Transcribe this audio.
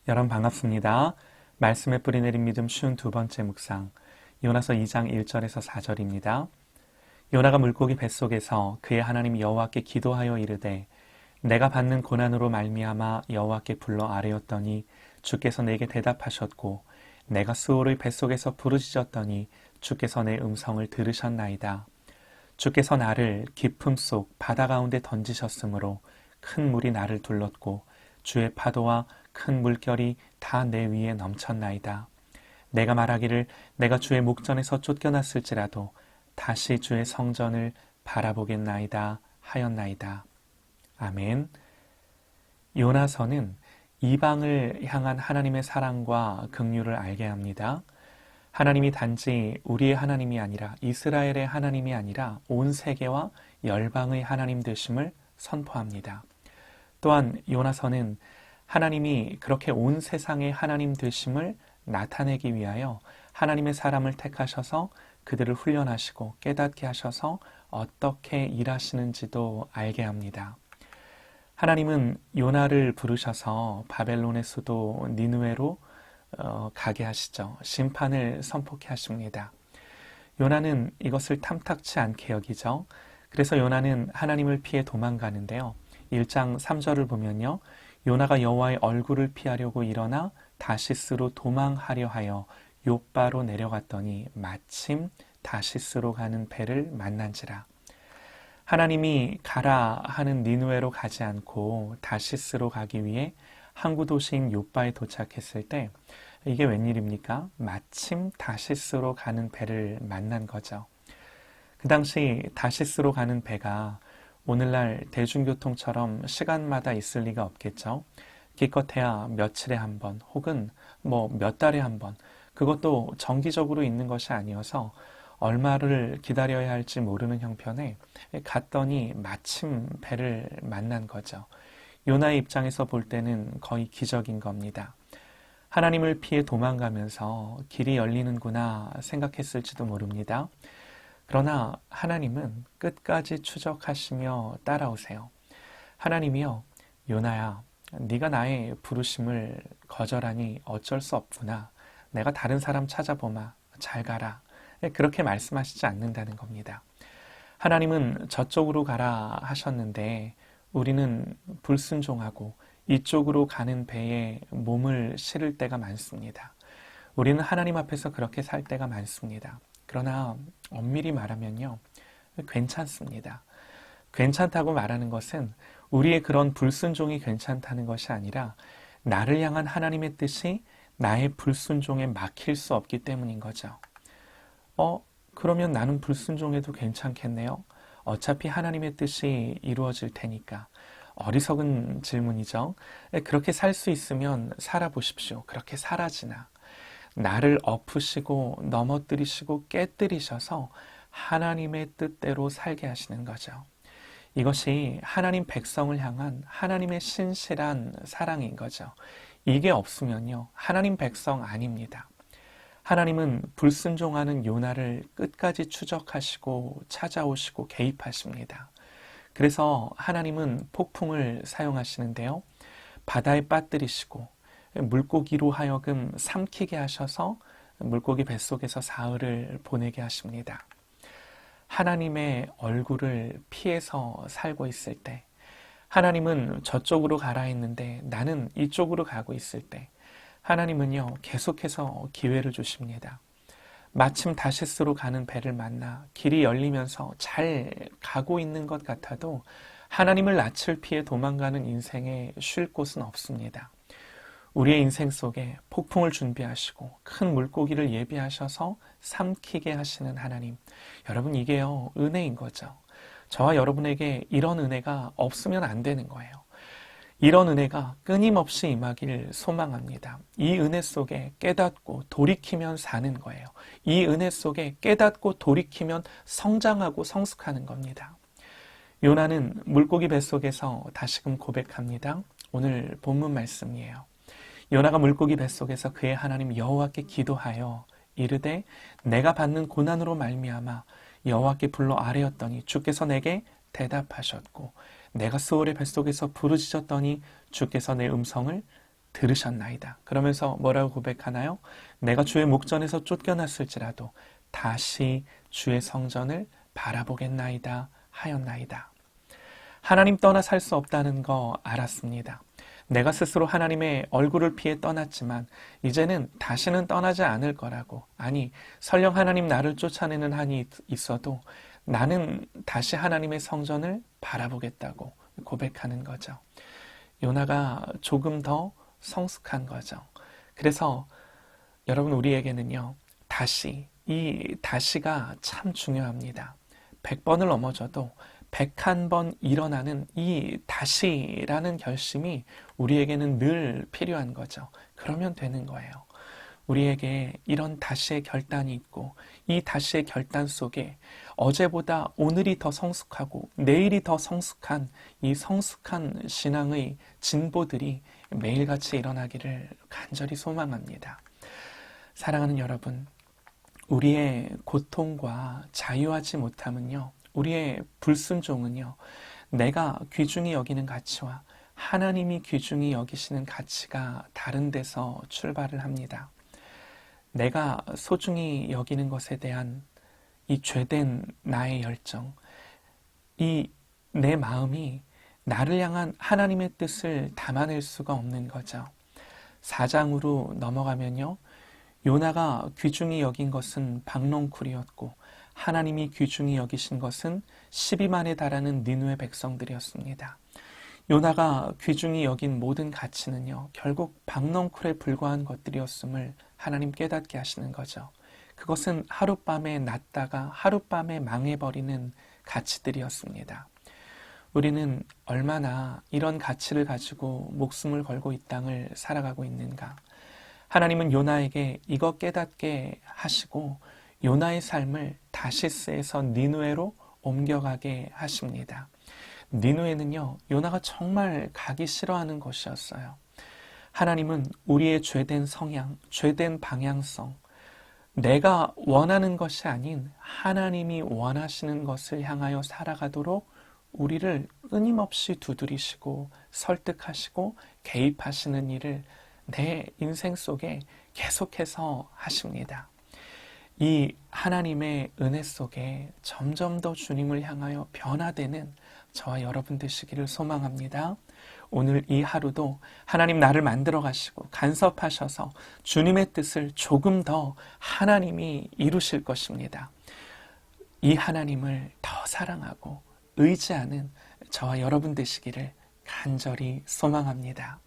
여러분 반갑습니다. 말씀에 뿌리 내린 믿음 쉬운 두 번째 묵상, 요나서 2장 1절에서 4절입니다. 요나가 물고기 뱃속에서 그의 하나님 여호와께 기도하여 이르되 내가 받는 고난으로 말미암아 여호와께 불러 아뢰었더니 주께서 내게 대답하셨고 내가 수올의 뱃속에서 부르짖었더니 주께서 내 음성을 들으셨나이다. 주께서 나를 깊음 속 바다 가운데 던지셨으므로 큰 물이 나를 둘렀고 주의 파도와 큰 물결이 다 내 위에 넘쳤나이다. 내가 말하기를 내가 주의 목전에서 쫓겨났을지라도 다시 주의 성전을 바라보겠나이다 하였나이다. 아멘. 요나서는 이방을 향한 하나님의 사랑과 긍휼을 알게 합니다. 하나님이 단지 우리의 하나님이 아니라 이스라엘의 하나님이 아니라 온 세계와 열방의 하나님 되심을 선포합니다. 또한 요나서는 하나님이 그렇게 온 세상의 하나님 되심을 나타내기 위하여 하나님의 사람을 택하셔서 그들을 훈련하시고 깨닫게 하셔서 어떻게 일하시는지도 알게 합니다. 하나님은 요나를 부르셔서 바벨론의 수도 니느웨로 가게 하시죠. 심판을 선포케 하십니다. 요나는 이것을 탐탁치 않게 여기죠. 그래서 요나는 하나님을 피해 도망가는데요. 1장 3절을 보면요. 요나가 여호와의 얼굴을 피하려고 일어나 다시스로 도망하려 하여 욥바로 내려갔더니 마침 다시스로 가는 배를 만난지라. 하나님이 가라 하는 니느웨로 가지 않고 다시스로 가기 위해 항구 도시인 욥바에 도착했을 때 이게 웬일입니까? 마침 다시스로 가는 배를 만난 거죠. 그 당시 다시스로 가는 배가 오늘날 대중교통처럼 시간마다 있을 리가 없겠죠. 기껏해야 며칠에 한 번 혹은 몇 달에 한 번, 그것도 정기적으로 있는 것이 아니어서 얼마를 기다려야 할지 모르는 형편에 갔더니 마침 배를 만난 거죠. 요나의 입장에서 볼 때는 거의 기적인 겁니다. 하나님을 피해 도망가면서 길이 열리는구나 생각했을지도 모릅니다. 그러나 하나님은 끝까지 추적하시며 따라오세요. 하나님이요, 요나야, 네가 나의 부르심을 거절하니 어쩔 수 없구나. 내가 다른 사람 찾아보마. 잘 가라. 그렇게 말씀하시지 않는다는 겁니다. 하나님은 저쪽으로 가라 하셨는데 우리는 불순종하고 이쪽으로 가는 배에 몸을 실을 때가 많습니다. 우리는 하나님 앞에서 그렇게 살 때가 많습니다. 그러나 엄밀히 말하면요, 괜찮습니다. 괜찮다고 말하는 것은 우리의 그런 불순종이 괜찮다는 것이 아니라 나를 향한 하나님의 뜻이 나의 불순종에 막힐 수 없기 때문인 거죠. 그러면 나는 불순종해도 괜찮겠네요. 어차피 하나님의 뜻이 이루어질 테니까. 어리석은 질문이죠. 그렇게 살 수 있으면 살아보십시오. 그렇게 살아지나. 나를 엎으시고 넘어뜨리시고 깨뜨리셔서 하나님의 뜻대로 살게 하시는 거죠. 이것이 하나님 백성을 향한 하나님의 신실한 사랑인 거죠. 이게 없으면요, 하나님 백성 아닙니다. 하나님은 불순종하는 요나를 끝까지 추적하시고 찾아오시고 개입하십니다. 그래서 하나님은 폭풍을 사용하시는데요. 바다에 빠뜨리시고 물고기로 하여금 삼키게 하셔서 물고기 뱃속에서 사흘을 보내게 하십니다. 하나님의 얼굴을 피해서 살고 있을 때, 하나님은 저쪽으로 가라 했는데 나는 이쪽으로 가고 있을 때, 하나님은요, 계속해서 기회를 주십니다. 마침 다시스로 가는 배를 만나 길이 열리면서 잘 가고 있는 것 같아도 하나님을 낯을 피해 도망가는 인생에 쉴 곳은 없습니다. 우리의 인생 속에 폭풍을 준비하시고 큰 물고기를 예비하셔서 삼키게 하시는 하나님. 여러분, 이게요, 은혜인 거죠. 저와 여러분에게 이런 은혜가 없으면 안 되는 거예요. 이런 은혜가 끊임없이 임하길 소망합니다. 이 은혜 속에 깨닫고 돌이키면 사는 거예요. 이 은혜 속에 깨닫고 돌이키면 성장하고 성숙하는 겁니다. 요나는 물고기 뱃속에서 다시금 고백합니다. 오늘 본문 말씀이에요. 요나가 물고기 뱃속에서 그의 하나님 여호와께 기도하여 이르되 내가 받는 고난으로 말미암아 여호와께 불러 아뢰었더니 주께서 내게 대답하셨고 내가 스올의 뱃속에서 부르짖었더니 주께서 내 음성을 들으셨나이다. 그러면서 뭐라고 고백하나요? 내가 주의 목전에서 쫓겨났을지라도 다시 주의 성전을 바라보겠나이다 하였나이다. 하나님 떠나 살 수 없다는 거 알았습니다. 내가 스스로 하나님의 얼굴을 피해 떠났지만 이제는 다시는 떠나지 않을 거라고. 아니, 설령 하나님 나를 쫓아내는 한이 있어도 나는 다시 하나님의 성전을 바라보겠다고 고백하는 거죠. 요나가 조금 더 성숙한 거죠. 그래서 여러분, 우리에게는요, 이 다시가 참 중요합니다. 100번을 넘어져도 101번 일어나는 이 다시라는 결심이 우리에게는 늘 필요한 거죠. 그러면 되는 거예요. 우리에게 이런 다시의 결단이 있고 이 다시의 결단 속에 어제보다 오늘이 더 성숙하고 내일이 더 성숙한 이 성숙한 신앙의 진보들이 매일같이 일어나기를 간절히 소망합니다. 사랑하는 여러분, 우리의 고통과 자유하지 못함은요, 우리의 불순종은요, 내가 귀중히 여기는 가치와 하나님이 귀중히 여기시는 가치가 다른 데서 출발을 합니다. 내가 소중히 여기는 것에 대한 이 죄된 나의 열정, 이 내 마음이 나를 향한 하나님의 뜻을 담아낼 수가 없는 거죠. 4장으로 넘어가면요, 요나가 귀중히 여긴 것은 박농쿨이었고 하나님이 귀중히 여기신 것은 12만에 달하는 니느웨 백성들이었습니다. 요나가 귀중히 여긴 모든 가치는요, 결국 박농쿨에 불과한 것들이었음을 하나님 깨닫게 하시는 거죠. 그것은 하룻밤에 났다가 하룻밤에 망해버리는 가치들이었습니다. 우리는 얼마나 이런 가치를 가지고 목숨을 걸고 이 땅을 살아가고 있는가. 하나님은 요나에게 이것 깨닫게 하시고 요나의 삶을 다시스에서 니느웨로 옮겨가게 하십니다. 니느웨는요, 요나가 정말 가기 싫어하는 곳이었어요. 하나님은 우리의 죄된 성향, 죄된 방향성, 내가 원하는 것이 아닌 하나님이 원하시는 것을 향하여 살아가도록 우리를 끊임없이 두드리시고 설득하시고 개입하시는 일을 내 인생 속에 계속해서 하십니다. 이 하나님의 은혜 속에 점점 더 주님을 향하여 변화되는 저와 여러분 되시기를 소망합니다. 오늘 이 하루도 하나님 나를 만들어 가시고 간섭하셔서 주님의 뜻을 조금 더 하나님이 이루실 것입니다. 이 하나님을 더 사랑하고 의지하는 저와 여러분 되시기를 간절히 소망합니다.